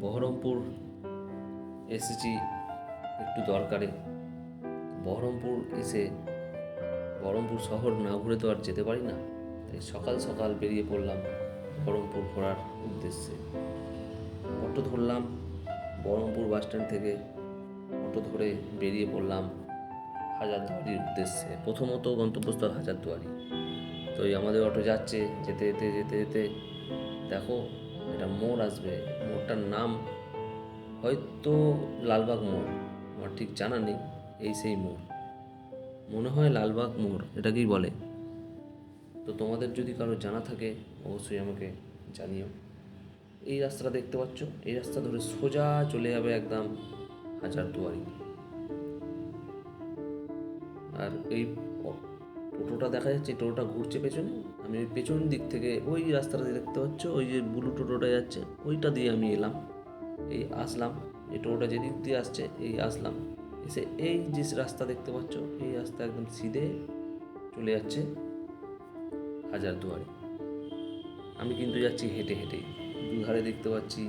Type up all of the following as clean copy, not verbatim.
বহরমপুর এসেছি একটু দরকারে। বহরমপুর এসে বহরমপুর শহর না ঘুরে তো আর যেতে পারি না, তাই সকাল সকাল বেরিয়ে পড়লাম বহরমপুর ঘোরার উদ্দেশ্যে। অটো ধরলাম বহরমপুর বাসস্ট্যান্ড থেকে, অটো ধরে বেরিয়ে পড়লাম হাজারদুয়ারির উদ্দেশ্যে। প্রথমত গন্তব্যস্থল হাজারদুয়ারি। তো এই আমাদের অটো যাচ্ছে, যেতে যেতে যেতে যেতে দেখো একটা মোড় আসবে। মোড়টার নাম হয়তো লালবাগ মোড়, আমার ঠিক জানা নেই। এই সেই মোড়, মনে হয় লালবাগ মোড় এটাকেই বলে। তো তোমাদের যদি কারো জানা থাকে অবশ্যই আমাকে জানিও। এই রাস্তাটা দেখতে পাচ্ছ, এই রাস্তা ধরে সোজা চলে যাবে একদম হাজারদুয়ারি। আর এই টোটোটা দেখা যাচ্ছে, টোটোটা ঘুরছে পেছনে। আমি ওই পেছন দিক থেকে ওই রাস্তাটা দেখতে পাচ্ছ, ওই যে ব্লু টোটোটা যাচ্ছে ওইটা দিয়ে আমি এলাম, এই আসলাম। এই টোটোটা যেদিক দিয়ে আসছে এই আসলাম, এসে এই যে রাস্তা দেখতে পাচ্ছ এই রাস্তা একদম সিধে চলে যাচ্ছে হাজারদুয়ারি। আমি কিন্তু যাচ্ছি হেঁটে হেঁটেই। দুধারে দেখতে পাচ্ছি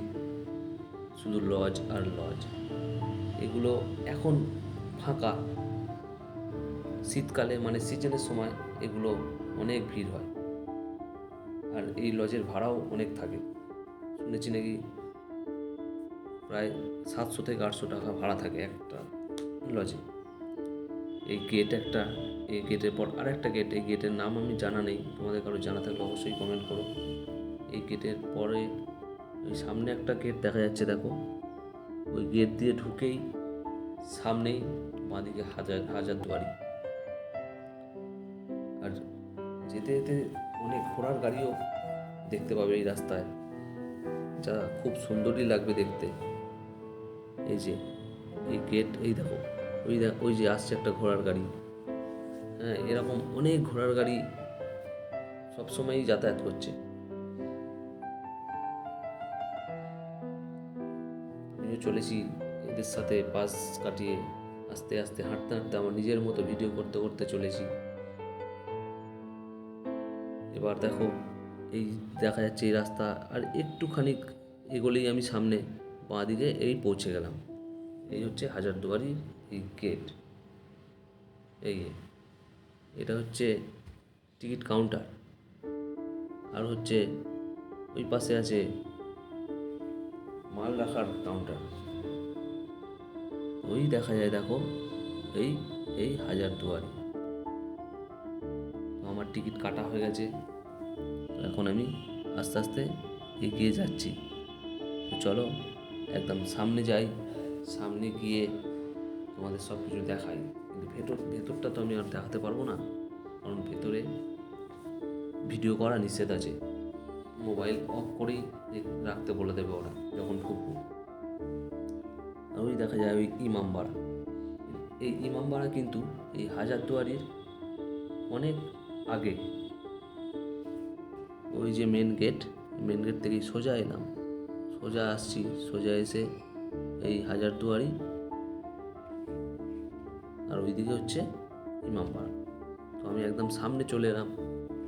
শুধু লজ আর লজ। এগুলো এখন ফাঁকা, শীতকালে মানে সিজনের সময় এগুলো অনেক ভিড় হয়। আর এই লজের ভাড়াও অনেক থাকে, শুনেছি নাকি প্রায় 700 থেকে 800 টাকা ভাড়া থাকে একটা লজে। এই গেট একটা, এই গেটের পর আরেকটা গেট, এই গেটের নাম আমি জানা নেই, তোমাদের কারো জানা থাকলে অবশ্যই কমেন্ট করো। এই গেটের পরে ওই সামনে একটা গেট দেখা যাচ্ছে, দেখো ওই গেট দিয়ে ঢুকেই সামনেই বাঁদিকে হাজারদুয়ারি। আর যেতে যেতে অনেক ঘোড়ার গাড়িও দেখতে পাবে এই রাস্তায়, যা খুব সুন্দরই লাগবে দেখতে। এই যে এই গেট, এই দেখো ওই যে আসছে একটা ঘোড়ার গাড়ি। হ্যাঁ, এরকম অনেক ঘোড়ার গাড়ি সবসময়ই যাতায়াত করছে। আমিও চলেছি এদের সাথে পাশ কাটিয়ে, আস্তে আস্তে হাঁটতে হাঁটতে আমার নিজের মতো ভিডিও করতে করতে চলেছি। এবার দেখো এই দেখা যাচ্ছে এই রাস্তা, আর একটুখানি এগোলেই আমি সামনে বাঁ দিকে এই পৌঁছে গেলাম। এই হচ্ছে হাজারদুয়ারির এই গেট। এই এটা হচ্ছে টিকিট কাউন্টার। আর হচ্ছে ওই পাশে আছে মাল রাখার কাউন্টার। ওই দেখা যায়, দেখো এই এই হাজারদুয়ারি। তো আমার টিকিট কাটা হয়ে গেছে, তো এখন আমি আস্তে আস্তে এগিয়ে যাচ্ছি। তো চলো একদম সামনে যাই, সামনে গিয়ে তোমাদের সব কিছু দেখাই। কিন্তু ভেতরটা তো আমি আর দেখাতে পারবো না, কারণ ভেতরে ভিডিও করা নিষেধ আছে। মোবাইল অফ করেই রাখতে বলে দেবে ওরা যখন ঢুকবো। আর ওই দেখা যায় ওই ইমামবাড়া। এই ইমামবাড়া কিন্তু এই হাজারদুয়ারির অনেক আগে। ওই যে মেন গেট থেকেই সোজা এলাম, সোজা আসছি, সোজা এসে এই হাজারদুয়ারি, আর ওইদিকে হচ্ছে ইমামবাড়া। তো আমি একদম সামনে চলে এলাম।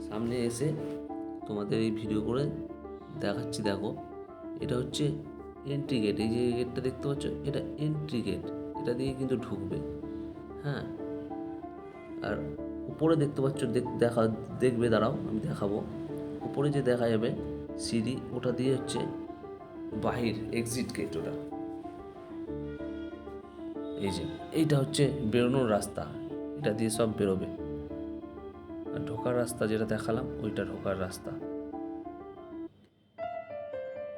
সামনে এসে তোমাদের এই ভিডিও করে দেখাচ্ছি। দেখো এটা হচ্ছে এন্ট্রি গেট। এই যে গেটটা দেখতে পাচ্ছ, এটা এন্ট্রি গেট, এটা দিয়ে কিন্তু ঢুকবে। হ্যাঁ, আর উপরে দেখতে পাচ্ছ, দেখবে, দাঁড়াও আমি দেখাবো। উপরে যে দেখা যাবে সিঁড়ি, ওটা দিয়ে হচ্ছে বাহির এক্সিট গেট ওটা। এই যে এইটা হচ্ছে বেরোনোর রাস্তা, এটা দিয়ে সব বেরোবে। আর ঢোকার রাস্তা যেটা দেখালাম ওইটা ঢোকার রাস্তা।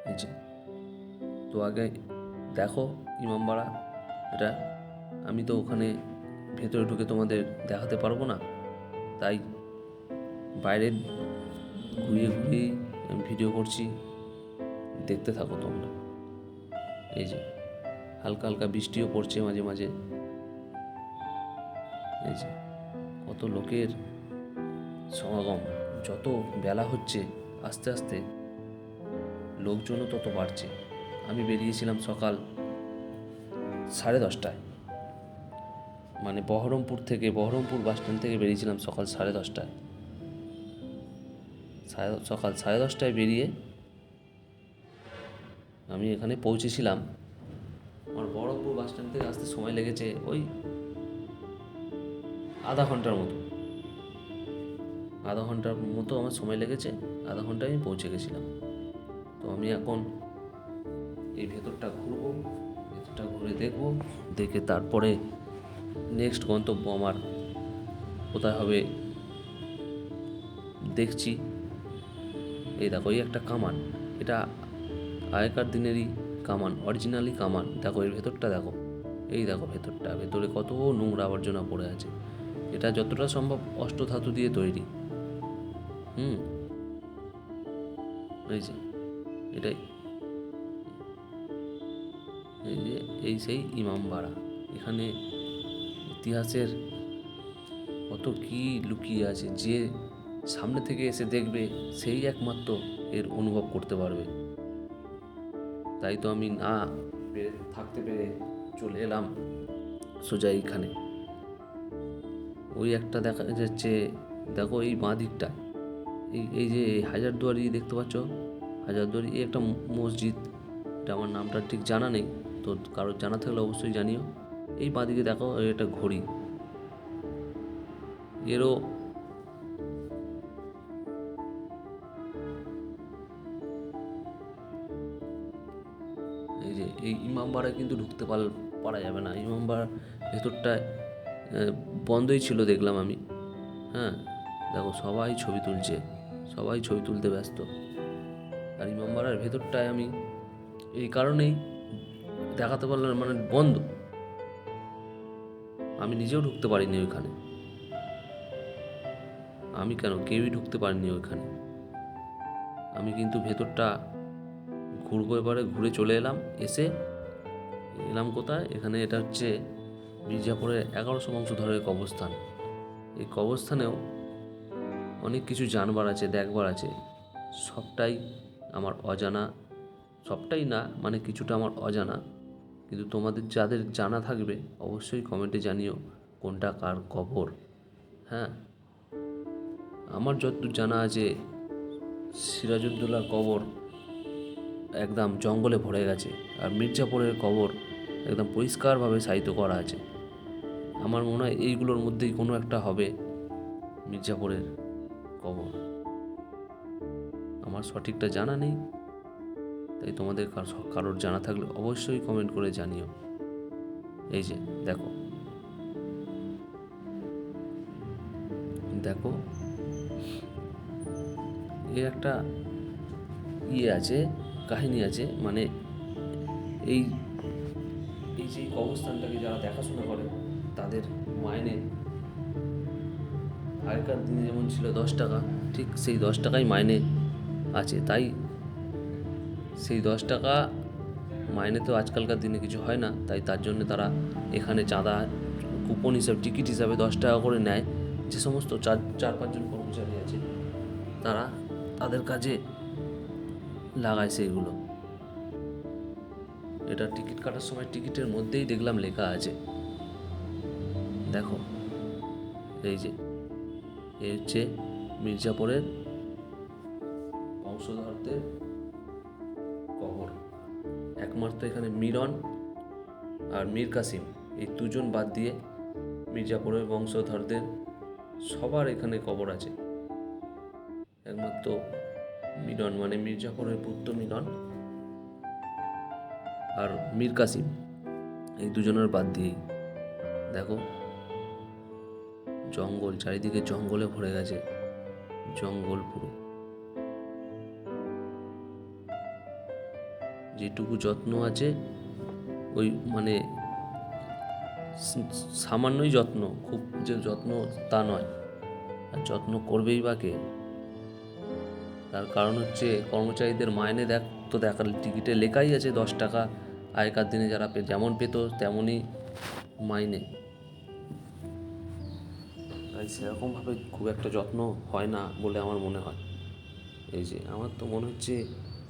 এই যে, তো আগে দেখো ইমামবাড়া, এটা আমি তো ওখানে ভেতরে ঢুকে তোমাদের দেখাতে পারবো না, তাই বাইরে ঘুরিয়ে ঘুরিয়ে আমি ভিডিও করছি, দেখতে থাকো তোমরা। এই যে হালকা হালকা বৃষ্টিও পড়ছে মাঝে মাঝে। এই যে কত লোকের সমাগম, যত বেলা হচ্ছে আস্তে আস্তে লোকজনও তত বাড়ছে। আমি বেরিয়েছিলাম সকাল 10:30টায়, মানে বহরমপুর বাসস্ট্যান্ড থেকে বেরিয়েছিলাম সকাল 10:30টায়। সকাল 10:30টায় বেরিয়ে আমি এখানে পৌঁছেছিলাম, আমার বহরমপুর বাস স্ট্যান্ড থেকে আসতে সময় লেগেছে ওই আধা ঘন্টার মতো। আমার সময় লেগেছে, আধা ঘন্টায় আমি পৌঁছে গেছিলাম। তো আমি এখন এই ভেতরটা ঘুরবো, ভেতরটা ঘুরে দেখবো, দেখে তারপরে নেক্সট গন্তব্য আমার কোথায় হবে দেখছি। এই দেখো, এই একটা কামান, এটা আগেকার দিনেরই কামান, অরিজিনালি কামান। দেখো এর ভেতরটা দেখো, এই দেখো ভেতরটা, ভেতরে কত নোংরা আবর্জনা পড়ে আছে। এটা যতটা সম্ভব অষ্টধাতু দিয়ে তৈরি। এই যে এটাই, এই যে এই সেই ইমামবাড়া। এখানে ইতিহাসের কত কি লুকিয়ে আছে, যে সামনে থেকে এসে দেখবে সেই একমাত্র এর অনুভব করতে পারবে। তাই তো আমি না থাকতে পেরে চলে এলাম সোজা এইখানে। ওই একটা দেখা যাচ্ছে, দেখো এই বাঁ দিকটা, এই যে হাজারদুয়ারি দেখতে পাচ্ছ, হাজারদুয়ারি, এই একটা মসজিদ। এটা আমার নামটা ঠিক জানা নেই, তো কারোর জানা থাকলে অবশ্যই জানিও। এই বাঁ দিকে দেখো একটা ঘড়ি, এরও এই যে এই ইমামবাড়ায় কিন্তু ঢুকতে পারা যাবে না। ইমামবাড়ার ভেতরটায় বন্ধই ছিল দেখলাম আমি। হ্যাঁ, দেখো সবাই ছবি তুলছে, সবাই ছবি তুলতে ব্যস্ত। আর ইমামবাড়ার ভেতরটায় আমি এই কারণেই দেখাতে পারলাম, মানে বন্ধ। আমি নিজেও ঢুকতে পারিনি ওইখানে, আমি কেন, কেউই ঢুকতে পারিনি ওইখানে। আমি কিন্তু ভেতরটা ঘুরবো, এবারে ঘুরে চলে এলাম কোথায়, এখানে এটা হচ্ছে মির্জাপুরের 1100 বংশধরের কবরস্থান। এই কবরস্থানেও অনেক কিছু জানবার আছে, দেখবার আছে। সবটাই আমার অজানা, সবটাই না, মানে কিছুটা আমার অজানা। কিন্তু তোমাদের যাদের জানা থাকবে অবশ্যই কমেন্টে জানিও কোনটা কার কবর। হ্যাঁ, আমার যতদূর জানা আছে সিরাজউদ্দৌলার কবর একদম জঙ্গলে ভরে গেছে, আর মির্জাপুরের কবর একদম পরিষ্কারভাবে শায়িত করা আছে। আমার মনে হয় এইগুলোর মধ্যেই কোনো একটা হবে মির্জাপুরের কবর। আমার সঠিকটা জানা নেই, তাই তোমাদের কারোর জানা থাকলে অবশ্যই কমেন্ট করে জানিও। এই যে দেখো, দেখো এর একটা আছে, কাহিনী আছে। মানে এই এই যে কবরস্থানটাকে যারা দেখাশোনা করে তাদের মাইনে আগেকার দিনে যেমন ছিল 10 টাকা, ঠিক সেই 10 টাকাই মাইনে আছে। তাই সেই 10 টাকা মাইনে তো আজকালকার দিনে কিছু হয় না, তাই তার জন্য তারা এখানে চাঁদা, কুপন হিসাবে, টিকিট হিসাবে 10 টাকা করে নেয়। যে সমস্ত চার পাঁচজন কর্মচারী আছে তারা তাদের কাজে লাগায় সেইগুলো। এটা টিকিট কাটার সময় টিকিটের মধ্যেই দেখলাম লেখা আছে, দেখো এই যে এই হচ্ছে মির্জাপুরের বংশধরদের কবর। একমাত্র এখানে মিরন আর মীর কাসিম, এই দুজন বাদ দিয়ে মির্জাপুরের বংশধরদের সবার এখানে কবর আছে। একমাত্র মিরন, মানে মির্জাপুরের পুত্র মিরন আর মীর কাসিম, এই দুজনের বাদ দিয়েই। দেখো জঙ্গল, চারিদিকে জঙ্গলে ভরে গেছে, জঙ্গল পুরো। যেটুকু যত্ন আছে ওই মানে সামান্যই যত্ন, খুব যে যত্ন তা নয়। আর যত্ন করবেই বা কে? তার কারণ হচ্ছে কর্মচারীদের মাইনে দেখার টিকিটে লেখাই আছে 10 টাকা। আগেকার দিনে যারা যেমন পেত তেমনই মাইনে, তাই সেরকমভাবে খুব একটা যত্ন হয় না বলে আমার মনে হয়। এই যে আমার তো মনে হচ্ছে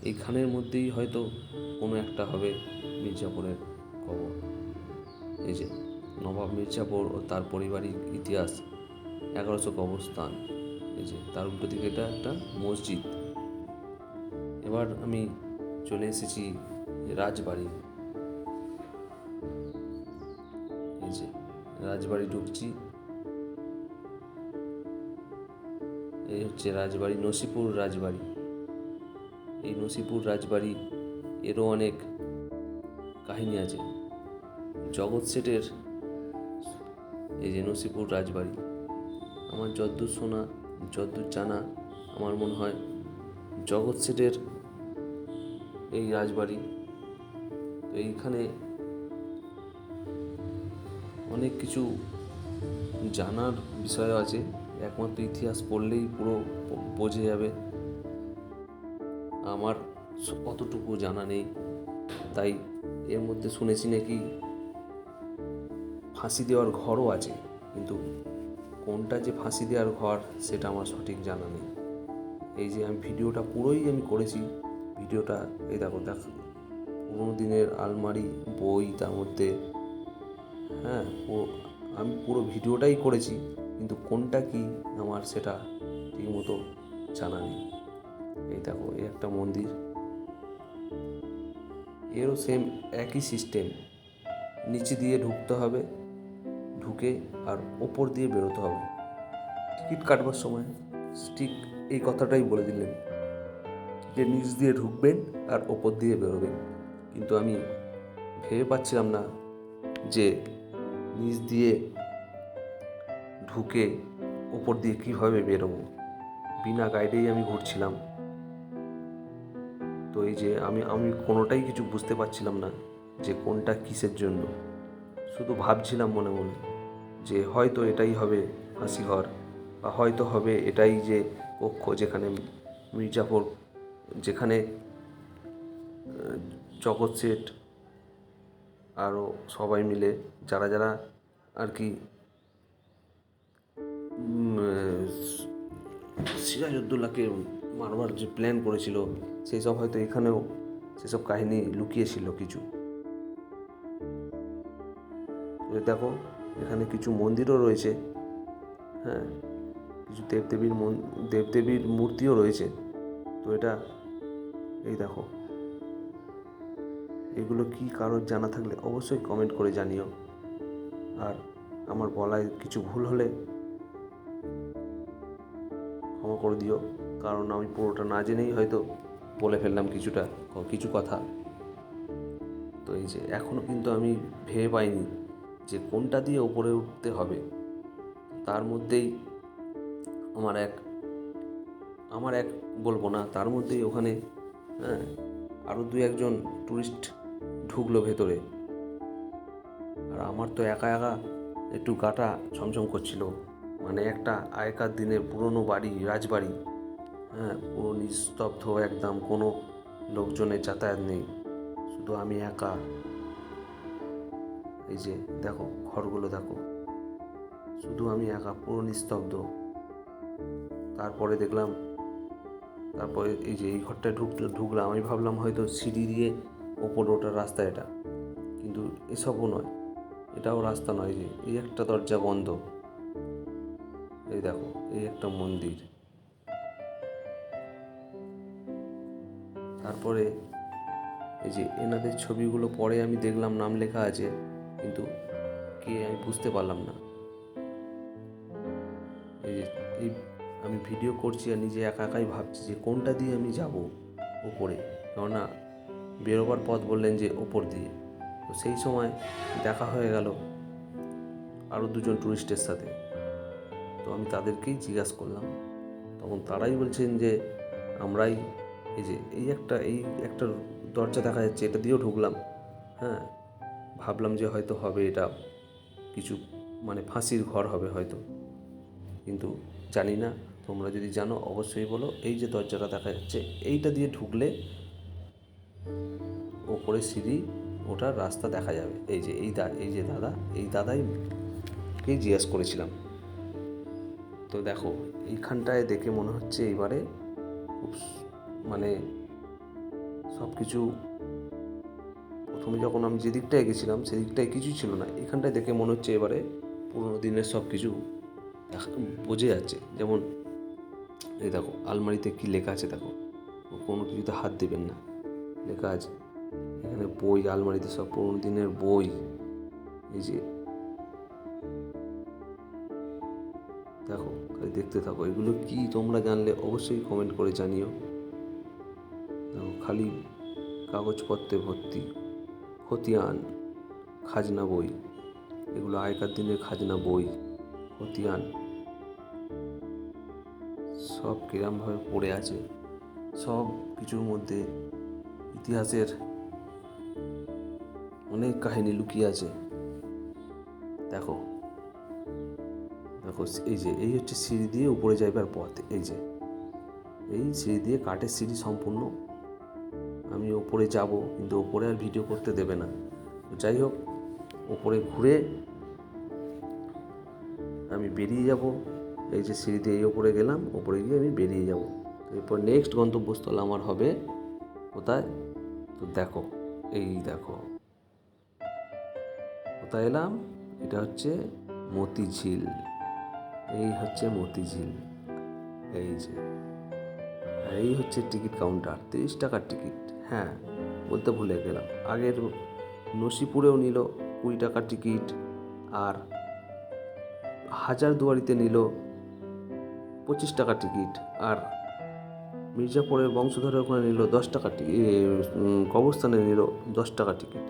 এইখানের মধ্যেই হয়তো কোনো একটা হবে মির্জাপুরের কবর। এই যে নবাব মির্জাপুর ও তার পারিবারিক ইতিহাস, 1100 কবরস্থান। এই যে তার উল্টো দিকে এটা একটা মসজিদ। এবার আমি চলে এসেছি রাজবাড়ি, এই যে রাজবাড়ি ঢুকছি, এই হচ্ছে রাজবাড়ি, নসিপুর রাজবাড়ি। এই নসিপুর রাজবাড়ি এরও অনেক কাহিনী আছে। জগৎ শেঠের এই যে নসিপুর রাজবাড়ি, আমার যদ্দূর শোনা, যদ্দূর জানা, আমার মনে হয় জগৎ শেঠের এই রাজবাড়ি। তো এইখানে অনেক কিছু জানার বিষয় আছে, একমাত্র ইতিহাস পড়লেই পুরো বোঝা যাবে। আমার অতটুকু জানা নেই, তাই এর মধ্যে শুনেছি নাকি ফাঁসি দেওয়ার ঘরও আছে, কিন্তু কোনটা যে ফাঁসি দেওয়ার ঘর সেটা আমার সঠিক জানা নেই। এই যে আমি ভিডিওটা পুরোই আমি করেছি, ভিডিওটা এই দেখো পুরোনো দিনের আলমারি, বই, তার মধ্যে হ্যাঁ আমি পুরো ভিডিওটাই করেছি, কিন্তু কোনটা কি আমার সেটা ঠিকমতো জানা নেই। এই দেখো এই একটা মন্দির, এরও সেম একই সিস্টেম, নিচে দিয়ে ঢুকতে হবে, ঢুকে আর ওপর দিয়ে বেরোতে হবে। টিকিট কাটবার সময় ঠিক এই কথাটাই বলে দিলেন যে নিচ দিয়ে ঢুকবেন আর ওপর দিয়ে বেরোবেন, কিন্তু আমি ভেবে পাচ্ছিলাম না যে নিচ দিয়ে ঢুকে ওপর দিয়ে কীভাবে বেরোবো। বিনা গাইডেই আমি ঘুরছিলাম, তো এই যে আমি কোনোটাই কিছু বুঝতে পারছিলাম না যে কোনটা কিসের জন্য। শুধু ভাবছিলাম মনে মনে যে হয়তো এটাই হবে ফাঁসি ঘর, বা হয়তো হবে এটাই যে কক্ষ যেখানে মির্জাফর, যেখানে জগৎ শেঠ আরও সবাই মিলে যারা যারা আর কি সিরাজউদ্দৌলাকে মারবার যে প্ল্যান করেছিল, সেই সব হয়তো এখানেও সেসব কাহিনী লুকিয়েছিল কিছু। দেখো এখানে কিছু মন্দিরও রয়েছে, হ্যাঁ কিছু দেবদেবীর মূর্তিও রয়েছে। তো এটা এই দেখো, এগুলো কি কারোর জানা থাকলে অবশ্যই কমেন্ট করে জানিও। আর আমার বলায় কিছু ভুল হলে ক্ষমা করে দিও, কারণ আমি পুরোটা না জেনেই হয়তো বলে ফেললাম কিছু কথা। তো এই যে এখনও কিন্তু আমি ভেবে পাইনি যে কোনটা দিয়ে ওপরে উঠতে হবে। তার মধ্যেই আমার এক বলবো না, তার মধ্যেই ওখানে হ্যাঁ আরও 2-1 টুরিস্ট ঢুকলো ভেতরে। আর আমার তো একা একা একটু গাটা ছমছম করছিল, মানে একটা আগেকার দিনের পুরনো বাড়ি, রাজবাড়ি, হ্যাঁ পুরো নিস্তব্ধ একদম, কোনো লোকজনের যাতায়াত নেই, শুধু আমি একা। এই যে দেখো ঘরগুলো দেখো, শুধু আমি একা, পুরো নিস্তব্ধ। তারপরে এই যে এই ঘরটায় ঢুকলাম, আমি ভাবলাম হয়তো সিঁড়ি দিয়ে ওপরে ওঠার রাস্তা এটা, কিন্তু এসবও নয়, এটাও রাস্তা নয়। যে এই একটা দরজা বন্ধ, এই দেখো এই একটা মন্দির। তারপরে এই যে এনাদের ছবিগুলো পরে আমি দেখলাম নাম লেখা আছে, কিন্তু কে আমি বুঝতে পারলাম না। এই আমি ভিডিও করছি আর নিজে একা একাই ভাবছি যে কোনটা দিয়ে আমি যাব ওপরে, কেননা বেরোবার পথ বললেন যে ওপর দিয়ে। তো সেই সময় দেখা হয়ে গেল আরও 2 টুরিস্টের সাথে। তো আমি তাদেরকেই জিজ্ঞাসা করলাম, তখন তারাই বলছেন যে আমরাই এই একটা দরজা দেখা যাচ্ছে, এটা দিয়েও ঢুকলাম। হ্যাঁ ভাবলাম যে হয়তো হবে এটা কিছু, মানে ফাঁসির ঘর হবে হয়তো, কিন্তু জানি না। তোমরা যদি জানো অবশ্যই বলো। এই যে দরজাটা দেখা যাচ্ছে, এইটা দিয়ে ঢুকলে ওপরে সিঁড়ি ওঠার রাস্তা দেখা যাবে। এই যে দাদাইকে জিজ্ঞেস করেছিলাম। তো দেখো এইখানটায় দেখে মনে হচ্ছে এবারে খুব মানে সব কিছু, প্রথমে যখন আমি যে দিকটায় গেছিলাম সেদিকটায় কিছুই ছিল না, এখানটায় দেখে মনে হচ্ছে এবারে পুরোনো দিনের সব কিছু বোঝা যাচ্ছে। যেমন এই দেখো আলমারিতে কি লেখা আছে, দেখো কোনো কিছুতে হাত দেবেন না লেখা আছে। এখানে বই, আলমারিতে সব পুরোনো দিনের বই। এই যে দেখো, খালি দেখতে থাকো। এগুলো কি তোমরা জানলে অবশ্যই কমেন্ট করে জানিও। দেখো, খালি কাগজপত্রে ভর্তি, খতিয়ান, খাজনা বই। এগুলো আগেকার দিনের খাজনা বই, খতিয়ান সব কিরমভাবে পড়ে আছে। সব কিছুর মধ্যে ইতিহাসের অনেক কাহিনী লুকিয়ে আছে। দেখো দেখো, এই হচ্ছে সিঁড়ি দিয়ে উপরে যাইবার পথ। এই সিঁড়ি দিয়ে, কাঠের সিঁড়ি সম্পূর্ণ। আমি ওপরে যাব, কিন্তু ওপরে আর ভিডিও করতে দেবে না। যাই হোক, ওপরে ঘুরে আমি বেরিয়ে যাব। এই যে সিঁড়ি দিয়ে এই ওপরে গেলাম, ওপরে গিয়ে আমি বেরিয়ে যাব। এরপর নেক্সট গন্তব্যস্থল আমার হবে কোথায়? তো দেখো, এই দেখো কোথায় এলাম। এটা হচ্ছে মতিঝিল। এই হচ্ছে মতিঝিল। এই যে, আর এই হচ্ছে টিকিট কাউন্টার, 30 টাকার টিকিট। হ্যাঁ, বলতে ভুলে গেলাম, আগের নসিপুরেও নিল 20 টাকার টিকিট, আর হাজারদুয়ারিতে নিল 25 টাকার টিকিট, আর মির্জাপুরের বংশধরের ওখানে নিল 10 টাকার টিকিট, কবরস্থানে নিল 10 টাকার টিকিট।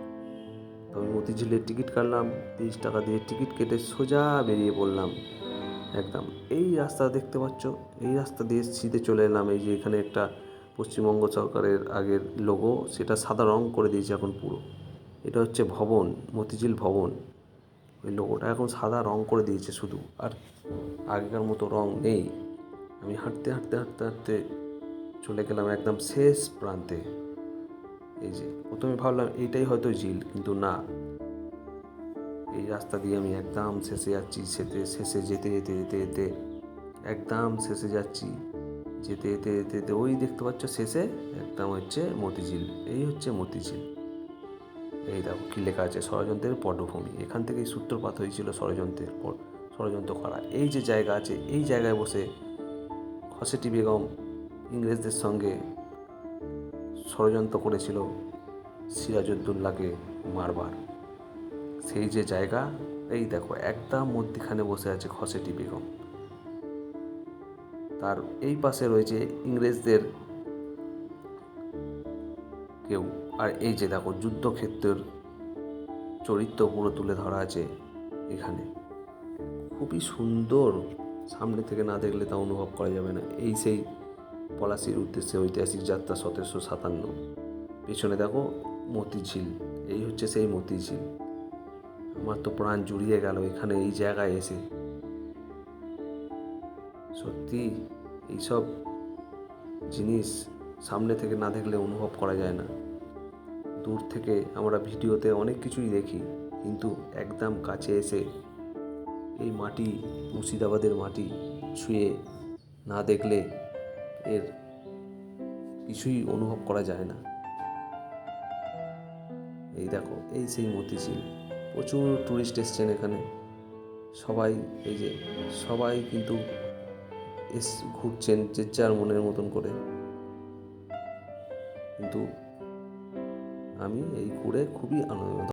তো আমি মতিঝিলের টিকিট কাটলাম, 30 টাকা দিয়ে টিকিট কেটে সোজা বেরিয়ে পড়লাম একদম। এই রাস্তা দেখতে পাচ্ছ, এই রাস্তা দিয়ে সিধে চলে এলাম। এই যে এখানে একটা পশ্চিমবঙ্গ সরকারের আগের লোগো, সেটা সাদা রং করে দিয়েছে এখন পুরো। এটা হচ্ছে ভবন, মতিঝিল ভবন। ওই লোগোটা এখন সাদা রং করে দিয়েছে শুধু, আর আগেকার মতো রং নেই। আমি হাঁটতে হাঁটতে হাঁটতে হাঁটতে চলে গেলাম একদম শেষ প্রান্তে। এই যে প্রথমে ভাবলাম এইটাই হয়তো ঝিল, কিন্তু না, এই রাস্তা দিয়ে আমি একদম শেষে যাচ্ছি। শেষে যেতে যেতে যেতে যেতে একদম শেষে যাচ্ছি। যেতে যেতে যেতে যেতে ওই দেখতে পাচ্ছ শেষে একদম হচ্ছে মতিঝিল। এই হচ্ছে মতিঝিল। এই দেখো কী লেখা আছে, ষড়যন্ত্রের পটভূমি। এখান থেকেই সূত্রপাত হয়েছিল ষড়যন্ত্র করা। এই যে জায়গা আছে, এই জায়গায় বসে খসেটি বেগম ইংরেজদের সঙ্গে ষড়যন্ত্র করেছিল সিরাজউদ্দৌলাকে মারবার। সেই যে জায়গা, এই দেখো একদম মধ্যিখানে বসে আছে খসেটি বেগম। তার এই পাশে রয়েছে ইংরেজদের কেউ। আর এই যে দেখো যুদ্ধক্ষেত্রের চরিত্র পুরো তুলে ধরা আছে এখানে। খুবই সুন্দর, সামনে থেকে না দেখলে তা অনুভব করা যাবে না। এই সেই পলাশির উদ্দেশ্যে ঐতিহাসিক যাত্রা 1757। পেছনে দেখো মতিঝিল। এই হচ্ছে সেই মতিঝিল। আমার তো প্রাণ জুড়িয়ে গেল এখানে এই জায়গায় এসে। সত্যি এইসব জিনিস সামনে থেকে না দেখলে অনুভব করা যায় না। দূর থেকে আমরা ভিডিওতে অনেক কিছুই দেখি, কিন্তু একদম কাছে এসে এই মাটি, মুর্শিদাবাদের মাটি ছুঁয়ে না দেখলে এর কিছুই অনুভব করা যায় না। এই দেখো, এই সেই মতিঝিল। প্রচুর টুরিস্ট এসছেন এখানে। সবাই, এই যে সবাই কিন্তু ঘুরছেন যে যার মনের মতন করে। কিন্তু আমি এই ঘুরে খুবই আনন্দ